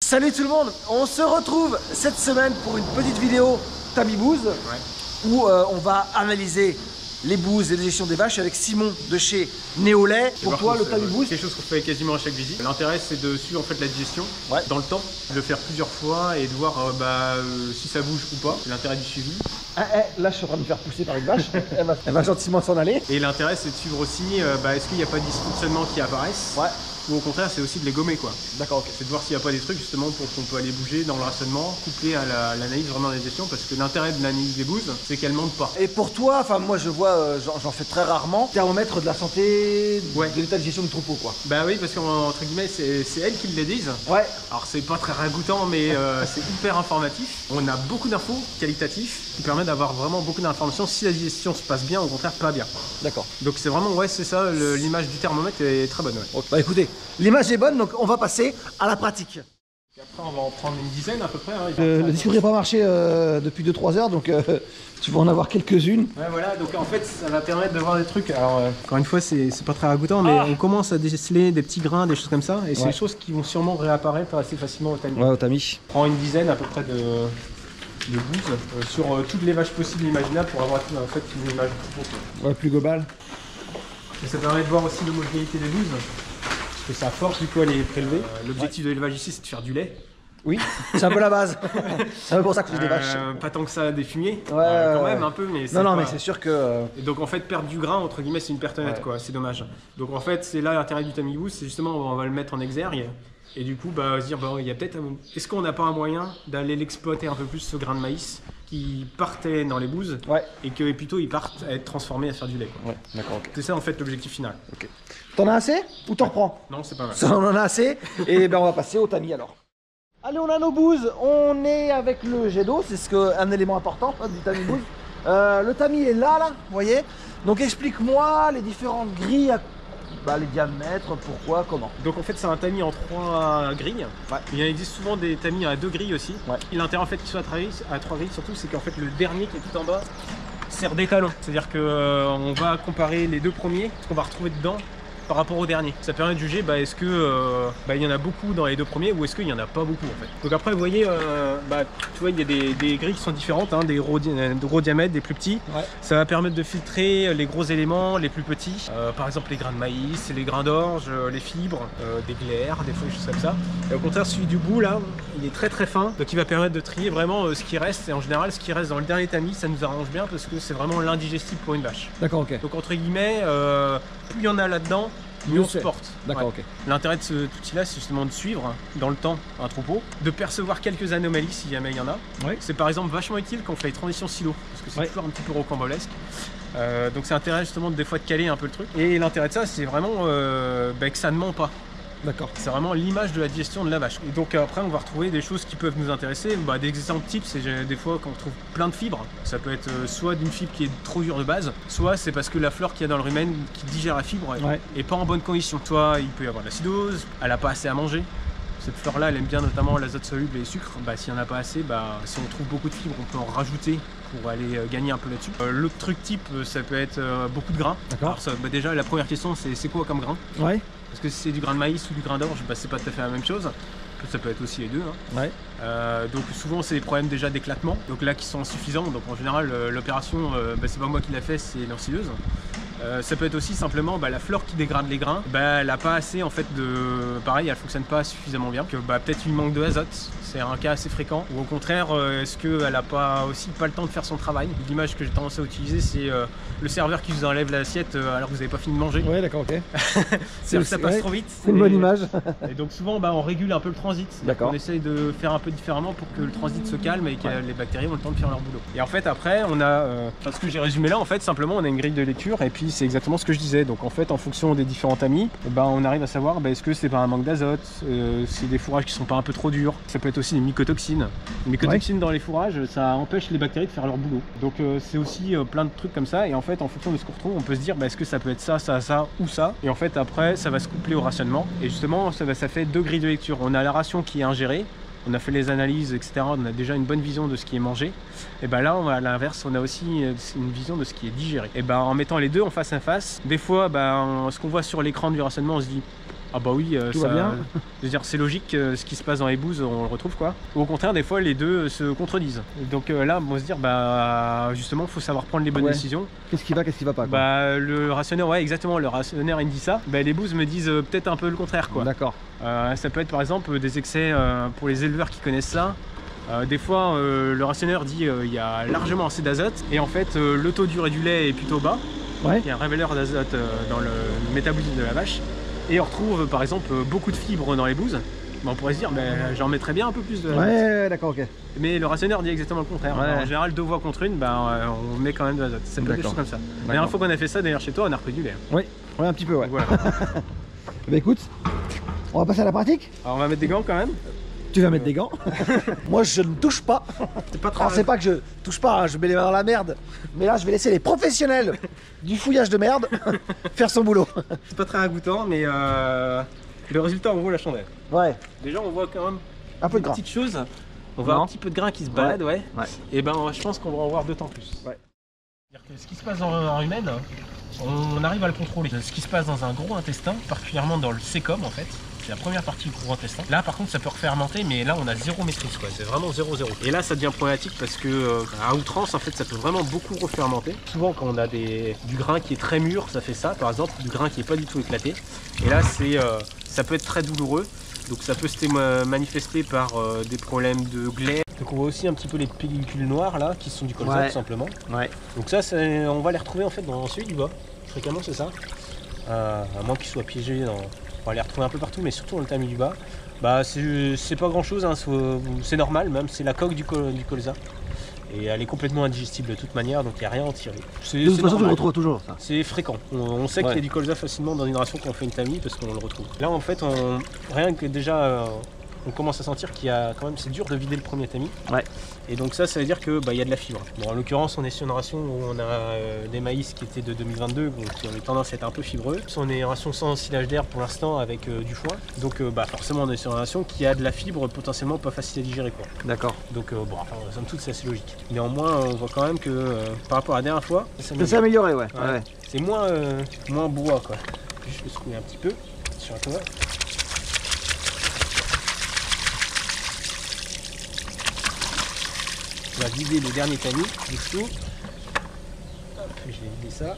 Salut tout le monde, on se retrouve cette semaine pour une petite vidéo Tamis Bouze où on va analyser les bouses et les gestions des vaches avec Simon de chez Néolait. Pour toi, le Tamis Bouze, quelque chose qu'on fait quasiment à chaque visite. L'intérêt, c'est de suivre en fait la digestion dans le temps, de le faire plusieurs fois et de voir si ça bouge ou pas. C'est l'intérêt du suivi. Là, je suis en train de me faire pousser par une vache. Elle va gentiment s'en aller. Et l'intérêt, c'est de suivre aussi est-ce qu'il n'y a pas de dysfonctionnements qui apparaissent. Ou au contraire, c'est aussi de les gommer, quoi. D'accord, ok. C'est de voir s'il n'y a pas des trucs justement pour qu'on peut aller bouger dans le rationnement, couplé à l'analyse vraiment de la digestion, parce que l'intérêt de l'analyse des bouses, c'est qu'elle ne monte pas. Et pour toi, enfin moi je vois, j'en fais très rarement, thermomètre de la santé, de l'état de gestion du troupeau, quoi. Bah oui, parce qu'entre guillemets, c'est elles qui le disent. Ouais. Alors c'est pas très ragoûtant, mais c'est hyper informatif. On a beaucoup d'infos qualitatives qui permettent d'avoir vraiment beaucoup d'informations si la digestion se passe bien, au contraire pas bien. D'accord. Donc c'est vraiment, c'est ça, l'image du thermomètre est très bonne. Bah écoutez, l'image est bonne, donc on va passer à la pratique. Et après on va en prendre une dizaine à peu près. Le disque n'a pas marché depuis 2-3 heures, donc tu vas en avoir quelques-unes. Ouais voilà, donc en fait ça va permettre de voir des trucs. Alors encore une fois c'est pas très ragoûtant, mais on commence à déceler des petits grains, des choses comme ça, et c'est des choses qui vont sûrement réapparaître assez facilement au tamis. Ouais, au tamis. On prend une dizaine à peu près de bouses sur toutes les vaches possibles et imaginables pour avoir en fait une image plus plus globale. Et ça permet de voir aussi l'homogénéité des bouses. Parce que sa force du coup elle est prélevée. L'objectif de l'élevage ici c'est de faire du lait. Oui, c'est un peu la base. C'est un peu pour ça que j'ai des vaches. Pas tant que ça des fumiers, ouais, quand même un peu, mais non mais c'est sûr que... Et donc en fait perdre du grain entre guillemets c'est une perte nette quoi, c'est dommage. Donc en fait c'est là l'intérêt du Tamis Bouze, c'est justement on va le mettre en exergue. Et du coup se dire il y a peut-être est-ce qu'on n'a pas un moyen d'aller l'exploiter un peu plus ce grain de maïs qui partait dans les bouses et que plutôt il parte à être transformé à faire du lait quoi. Ouais, d'accord, ok. C'est ça en fait l'objectif final. Ok. T'en as assez ou t'en reprends? Non, c'est pas mal. Ça, on en a assez. Et ben on va passer au tamis alors. Allez, on a nos bouses. On est avec le jet d'eau, c'est un élément important du Tamis Bouze. Le tamis est là, vous voyez. Donc explique-moi les différentes grilles, les diamètres, pourquoi, comment. Donc en fait c'est un tamis en 3 grilles. Il existe souvent des tamis à 2 grilles aussi. Et l'intérêt en fait qu'il soit à 3 grilles surtout, c'est qu'en fait le dernier qui est tout en bas sert d'étalon. C'est-à-dire qu'on va comparer les 2 premiers, ce qu'on va retrouver dedans, par rapport au dernier. Ça permet de juger est-ce que il y en a beaucoup dans les 2 premiers ou est-ce qu'il n'y en a pas beaucoup en fait. Donc après vous voyez, tu vois il y a des grilles qui sont différentes, des gros diamètres, des plus petits. Ça va permettre de filtrer les gros éléments, les plus petits. Par exemple les grains de maïs, les grains d'orge, les fibres, des glaires, des fois des choses comme ça. Et au contraire celui du bout là, il est très très fin. Donc il va permettre de trier vraiment ce qui reste. Et en général ce qui reste dans le dernier tamis, ça nous arrange bien parce que c'est vraiment l'indigestible pour une vache. D'accord, ok. Donc entre guillemets, plus il y en a là-dedans, mieux on se porte. D'accord, ok. L'intérêt de cet outil-là, c'est justement de suivre dans le temps un troupeau, de percevoir quelques anomalies si jamais il y en a. C'est par exemple vachement utile quand on fait les transitions silo, parce que c'est toujours un petit peu rocambolesque. Donc c'est intérêt justement des fois de caler un peu le truc. Et l'intérêt de ça, c'est vraiment que ça ne ment pas. D'accord. C'est vraiment l'image de la digestion de la vache. Et donc après on va retrouver des choses qui peuvent nous intéresser. Des exemples types, c'est des fois quand on trouve plein de fibres. Ça peut être soit d'une fibre qui est trop dure de base, soit c'est parce que la flore qu'il y a dans le rumen qui digère la fibre est pas en bonne condition. Soit il peut y avoir de l'acidose, elle a pas assez à manger. Cette flore là elle aime bien notamment l'azote soluble et les sucres. S'il n'y en a pas assez, si on trouve beaucoup de fibres on peut en rajouter pour aller gagner un peu là-dessus. L'autre truc type ça peut être beaucoup de grains. D'accord. Déjà la première question c'est quoi comme grain? Parce que si c'est du grain de maïs ou du grain d'orge, c'est pas tout à fait la même chose. Ça peut être aussi les deux. Donc souvent c'est des problèmes déjà d'éclatement, donc là qui sont insuffisants. Donc en général l'opération, c'est pas moi qui l'a fait, c'est l'ensileuse. Ça peut être aussi simplement la flore qui dégrade les grains, elle a pas assez en fait de... Pareil, elle fonctionne pas suffisamment bien, que peut-être une manque d'azote, c'est un cas assez fréquent. Ou au contraire, est-ce qu'elle a pas le temps de faire son travail. L'image que j'ai tendance à utiliser, c'est le serveur qui vous enlève l'assiette alors que vous n'avez pas fini de manger. Ouais, d'accord, ok. Ça passe trop vite. C'est une bonne image. Et donc souvent on régule un peu le transit. On essaye de faire un peu différemment pour que le transit se calme et que les bactéries ont le temps de faire leur boulot. Et en fait après on a, ce que j'ai résumé là, en fait simplement on a une grille de lecture et puis c'est exactement ce que je disais. Donc en fait en fonction des différents tamis, on arrive à savoir est-ce que c'est pas un manque d'azote, c'est des fourrages qui sont pas un peu trop durs. Ça peut être aussi des mycotoxines. Les mycotoxines dans les fourrages, ça empêche les bactéries de faire leur boulot. Donc c'est aussi plein de trucs comme ça. Et en fait en fonction de ce qu'on retrouve, on peut se dire est-ce que ça peut être ça, ça, ça ou ça. Et en fait après ça va se coupler au rationnement. Et justement ça fait 2 grilles de lecture. On a la ration qui est ingérée. On a fait les analyses, etc. On a déjà une bonne vision de ce qui est mangé. Et là, à l'inverse, on a aussi une vision de ce qui est digéré. Et en mettant les deux en face à face, des fois, ce qu'on voit sur l'écran du rationnement, on se dit Ah bah oui, Tout va bien. Je veux dire, c'est logique, ce qui se passe dans les bouses, on le retrouve quoi. Ou au contraire, des fois, les deux se contredisent. Donc là, on va se dire, bah justement, il faut savoir prendre les bonnes décisions. Qu'est-ce qui va pas quoi. Bah le rationneur, ouais, exactement, le rationneur il me dit ça. Bah les bouses me disent peut-être un peu le contraire quoi. D'accord. Ça peut être par exemple des excès pour les éleveurs qui connaissent ça. Des fois, le rationneur dit il y a largement assez d'azote et en fait, le taux d'urée du lait est plutôt bas. Ouais. Il y a un révéleur d'azote dans le métabolisme de la vache. Et on retrouve par exemple beaucoup de fibres dans les bouses. On pourrait se dire, j'en mettrais bien un peu plus de l'azote. Ouais, d'accord, ok. Mais le rationneur dit exactement le contraire. Ouais. En général, 2 voix contre une, on met quand même de l'azote. Ça peut être des choses comme ça. La dernière fois qu'on a fait ça, d'ailleurs chez toi, on a repris du lait. Oui, un petit peu, ouais. Donc, voilà. Bah écoute, on va passer à la pratique. Alors on va mettre des gants quand même. Tu vas mettre des gants. Moi je ne touche pas. C'est pas très. Alors c'est pas que je touche pas, hein, je mets les mains dans la merde. Mais là je vais laisser les professionnels du fouillage de merde faire son boulot. C'est pas très ragoûtant, mais le résultat en vaut la chandelle. Ouais. Déjà on voit quand même Un peu de des grain. petites choses. On voit Non. un petit peu de grain qui se balade, ouais. Et je pense qu'on va en voir d'autant plus. Ouais. C'est-à-dire que ce qui se passe en humaine, on arrive à le contrôler. Ce qui se passe dans un gros intestin, particulièrement dans le sécom en fait. C'est la première partie du gros intestin. Là par contre ça peut refermenter, mais là on a zéro maîtrise quoi, c'est vraiment 0-0. Et là ça devient problématique parce que à outrance en fait ça peut vraiment beaucoup refermenter. Souvent quand on a du grain qui est très mûr, ça fait ça par exemple, du grain qui est pas du tout éclaté. Et là ça peut être très douloureux. Donc ça peut se manifester par des problèmes de glaire. Donc on voit aussi un petit peu les pellicules noires là qui sont du colza tout simplement. Ouais. Donc ça on va les retrouver en fait dans celui du bas. Fréquemment c'est ça. À moins qu'ils soient piégés dans. On va les retrouver un peu partout, mais surtout dans le tamis du bas. Bah c'est pas grand chose, hein, c'est normal même, c'est la coque du colza. Et elle est complètement indigestible de toute manière, donc il n'y a rien à en tirer. De toute façon tu le retrouves toujours ça. C'est fréquent. On sait qu'il y a du colza facilement dans une ration quand on fait une tamis parce qu'on le retrouve. Là en fait, rien que déjà on commence à sentir qu'il y a quand même, c'est dur de vider le premier tamis. Ouais. Et donc ça veut dire que y a de la fibre. Bon en l'occurrence on est sur une ration où on a des maïs qui étaient de 2022, donc qui ont eu tendance à être un peu fibreux. On est une ration sans silage d'air pour l'instant avec du foin. Donc forcément on est sur une ration qui a de la fibre potentiellement pas facile à digérer quoi. D'accord. Donc somme toute c'est assez logique. Néanmoins on voit quand même que par rapport à la dernière fois, ça s'est amélioré ouais. C'est moins bois quoi. Je vais secouer un petit peu sur un toit. On va vider le dernier tamis dessous. Hop, je vais vider ça.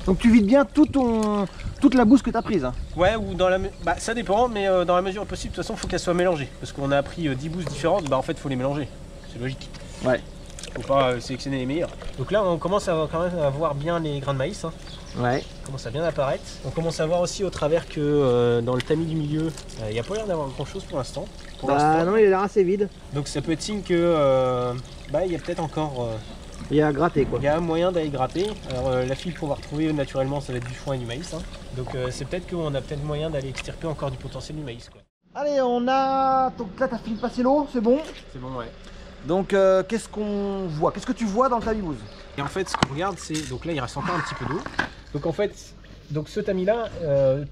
Donc tu vides bien toute la bouse que tu as prise. Hein. Ouais, ou dans la ça dépend, mais dans la mesure possible, de toute façon, il faut qu'elle soit mélangée. Parce qu'on a pris 10 bousses différentes, en fait, il faut les mélanger. C'est logique. Ouais. Faut pas sélectionner les meilleurs. Donc là, on commence quand même à voir bien les grains de maïs. Hein. Ouais. On commence à bien apparaître. On commence à voir aussi au travers que dans le tamis du milieu, il n'y a pas l'air d'avoir grand chose pour l'instant. Non, il a l'air assez vide. Donc ça peut être signe que il y a peut-être encore. Il y a à gratter quoi. Il y a moyen d'aller gratter. Alors la fibre qu'on va retrouver naturellement, ça va être du foin et du maïs. Hein. Donc c'est peut-être qu'on a peut-être moyen d'aller extirper encore du potentiel du maïs. Quoi. Allez, on a. Donc là, t'as fini de passer l'eau, c'est bon? C'est bon, ouais. Donc qu'est-ce qu'on voit? Qu'est-ce que tu vois dans le tamis bouse? Et en fait, ce qu'on regarde, c'est. Donc là, il reste encore un petit peu d'eau. Donc en fait, ce tamis-là,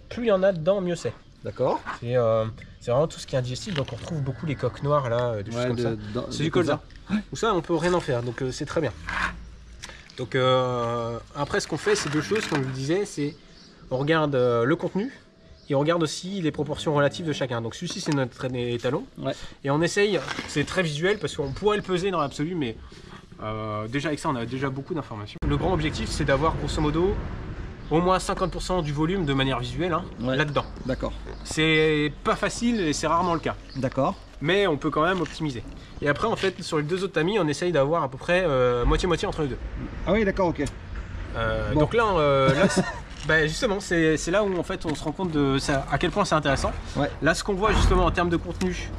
plus il y en a dedans, mieux c'est. D'accord. C'est vraiment tout ce qui est indigestible, donc on retrouve beaucoup les coques noires là, des choses comme ça. C'est du colza. Ou ça, on peut rien en faire, donc c'est très bien. Donc après, ce qu'on fait, c'est deux choses, comme je vous disais, c'est on regarde le contenu et on regarde aussi les proportions relatives de chacun. Donc celui-ci, c'est notre étalon. Ouais. Et on essaye, c'est très visuel parce qu'on pourrait le peser dans l'absolu, mais déjà avec ça, on a déjà beaucoup d'informations. Le grand objectif, c'est d'avoir grosso modo au moins 50% du volume de manière visuelle là-dedans. D'accord. C'est pas facile et c'est rarement le cas. D'accord. Mais on peut quand même optimiser. Et après, en fait, sur les deux autres tamis, on essaye d'avoir à peu près moitié-moitié entre les deux. Ah oui, d'accord, ok. Bon. Donc là, justement, c'est là où en fait on se rend compte de ça, à quel point c'est intéressant. Ouais. Là, ce qu'on voit justement en termes de contenu,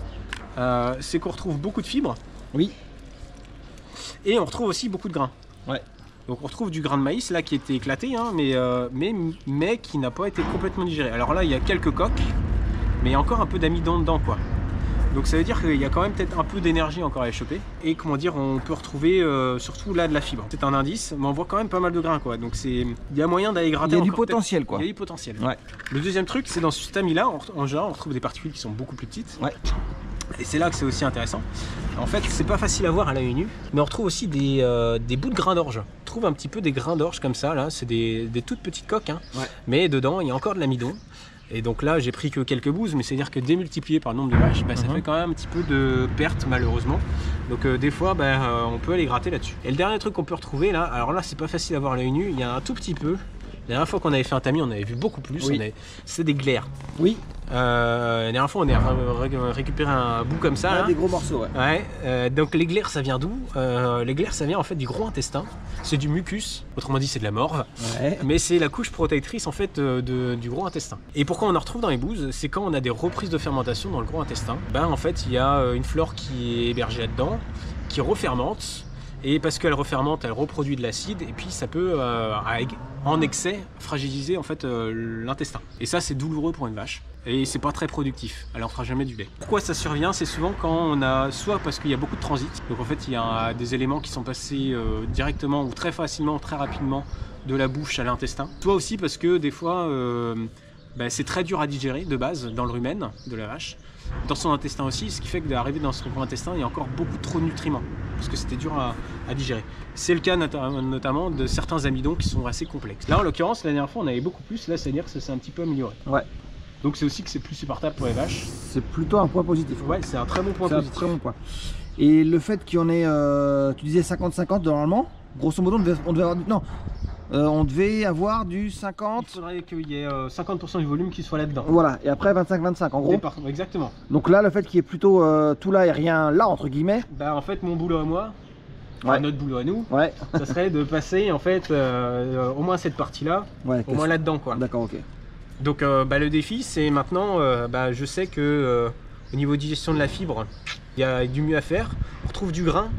c'est qu'on retrouve beaucoup de fibres. Oui. Et on retrouve aussi beaucoup de grains. Ouais. Donc on retrouve du grain de maïs là qui était éclaté, hein, mais qui n'a pas été complètement digéré. Alors là, il y a quelques coques, mais il y a encore un peu d'amidon dedans, quoi. Donc ça veut dire qu'il y a quand même peut-être un peu d'énergie encore à échapper. Et comment dire, on peut retrouver surtout là de la fibre. C'est un indice, mais on voit quand même pas mal de grains, quoi. Donc il y a moyen d'aller gratter. Il y a du potentiel, quoi. Il y a du potentiel. Ouais. Le deuxième truc, c'est dans ce tamis-là, en général, on retrouve des particules qui sont beaucoup plus petites. Ouais. Et c'est là que c'est aussi intéressant. En fait, c'est pas facile à voir à l'œil nu, mais on retrouve aussi des bouts de grains d'orge. retrouve un petit peu des grains d'orge comme ça, là, c'est des toutes petites coques, hein. Ouais. Mais dedans il y a encore de l'amidon. Et donc là j'ai pris que quelques bouses, mais c'est-à-dire que démultiplié par le nombre de vaches, bah, ça fait quand même un petit peu de perte malheureusement. Donc des fois on peut aller gratter là-dessus. Et le dernier truc qu'on peut retrouver là, alors là c'est pas facile à voir à l'œil nu, il y a un tout petit peu. La dernière fois qu'on avait fait un tamis, on avait vu beaucoup plus, Oui. c'est des glaires. Oui. La dernière fois on a récupéré un bout comme ça. Ah, là. des gros morceaux, ouais. Ouais, donc les glaires ça vient d'où? Les glaires ça vient en fait du gros intestin, c'est du mucus, autrement dit c'est de la morve, Ouais. mais c'est la couche protectrice en fait du gros intestin. Et pourquoi on en retrouve dans les bouses? C'est quand on a des reprises de fermentation dans le gros intestin, en fait il y a une flore qui est hébergée là-dedans, qui refermente. Et parce qu'elle refermente, elle reproduit de l'acide et puis ça peut, en excès, fragiliser en fait l'intestin. Et ça, c'est douloureux pour une vache et c'est pas très productif. Elle en fera jamais du lait. Pourquoi ça survient? C'est souvent quand on a, soit parce qu'il y a beaucoup de transit, donc en fait il y a des éléments qui sont passés directement ou très facilement, très rapidement de la bouche à l'intestin. Soit aussi parce que des fois, c'est très dur à digérer de base dans le rumen de la vache. Dans son intestin aussi, ce qui fait que d'arriver dans son gros intestin, il y a encore beaucoup trop de nutriments, parce que c'était dur à digérer. C'est le cas notamment de certains amidons qui sont assez complexes. Là en l'occurrence, la dernière fois on avait beaucoup plus, là c'est-à-dire que ça s'est un petit peu amélioré. Ouais. Donc c'est aussi que c'est plus supportable pour les vaches. C'est plutôt un point positif. Ouais, c'est un très bon point positif. C'est un très bon point. Et le fait qu'il y en ait, tu disais 50-50 normalement, grosso modo on devait avoir du... Non, on devait avoir du 50... Il faudrait qu'il y ait 50% du volume qui soit là-dedans. Voilà, et après 25-25 en gros. Exactement. Donc là, le fait qu'il y ait plutôt tout là et rien là, entre guillemets. En fait, mon boulot à moi, Ouais. notre boulot à nous, Ouais. ça serait de passer en fait au moins cette partie-là, Ouais, au moins là-dedans quoi. D'accord, ok. Donc le défi c'est maintenant, je sais que au niveau digestion de la fibre, il y a du mieux à faire. On retrouve du grain,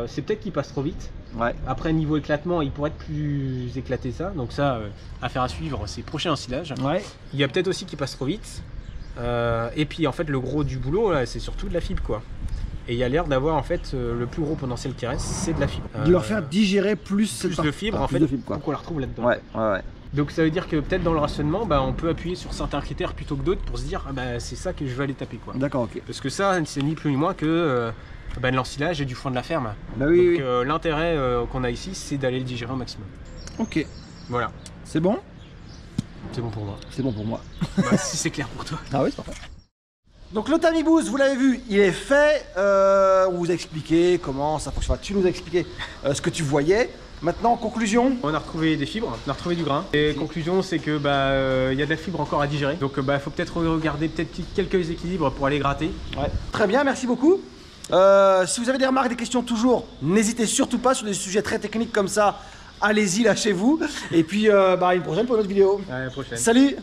c'est peut-être qu'il passe trop vite. Ouais. Après niveau éclatement, il pourrait être plus éclaté ça. Donc ça, affaire à suivre, c'est prochain ensilage. Ouais. Il y a peut-être aussi qu'il passe trop vite. Et puis en fait le gros du boulot là, c'est surtout de la fibre quoi. Et il y a l'air d'avoir en fait le plus gros potentiel qui reste, c'est de la fibre. De leur faire digérer plus de fibre en fait, pour qu'on la retrouve là-dedans. Ouais, ouais, ouais. Donc ça veut dire que peut-être dans le rationnement, on peut appuyer sur certains critères plutôt que d'autres pour se dire c'est ça que je vais aller taper quoi. D'accord, ok. Parce que ça, c'est ni plus ni moins que de l'ensilage et du foin de la ferme. Bah oui, Donc l'intérêt qu'on a ici, c'est d'aller le digérer au maximum. Ok. Voilà. C'est bon? C'est bon pour moi. C'est bon pour moi. Si c'est clair pour toi. Ah oui, c'est parfait. Donc le tamis boost, vous l'avez vu, il est fait. On vous a expliqué comment ça fonctionne. Tu nous as expliqué ce que tu voyais. Maintenant, conclusion. On a retrouvé des fibres, on a retrouvé du grain. Et conclusion, c'est que il y a de la fibre encore à digérer. Donc il faut peut-être regarder quelques équilibres pour aller gratter. Ouais. Très bien, merci beaucoup. Si vous avez des remarques, des questions toujours, n'hésitez surtout pas sur des sujets très techniques comme ça. Allez-y, lâchez-vous. Et puis, une prochaine pour une autre vidéo. À la prochaine. Salut!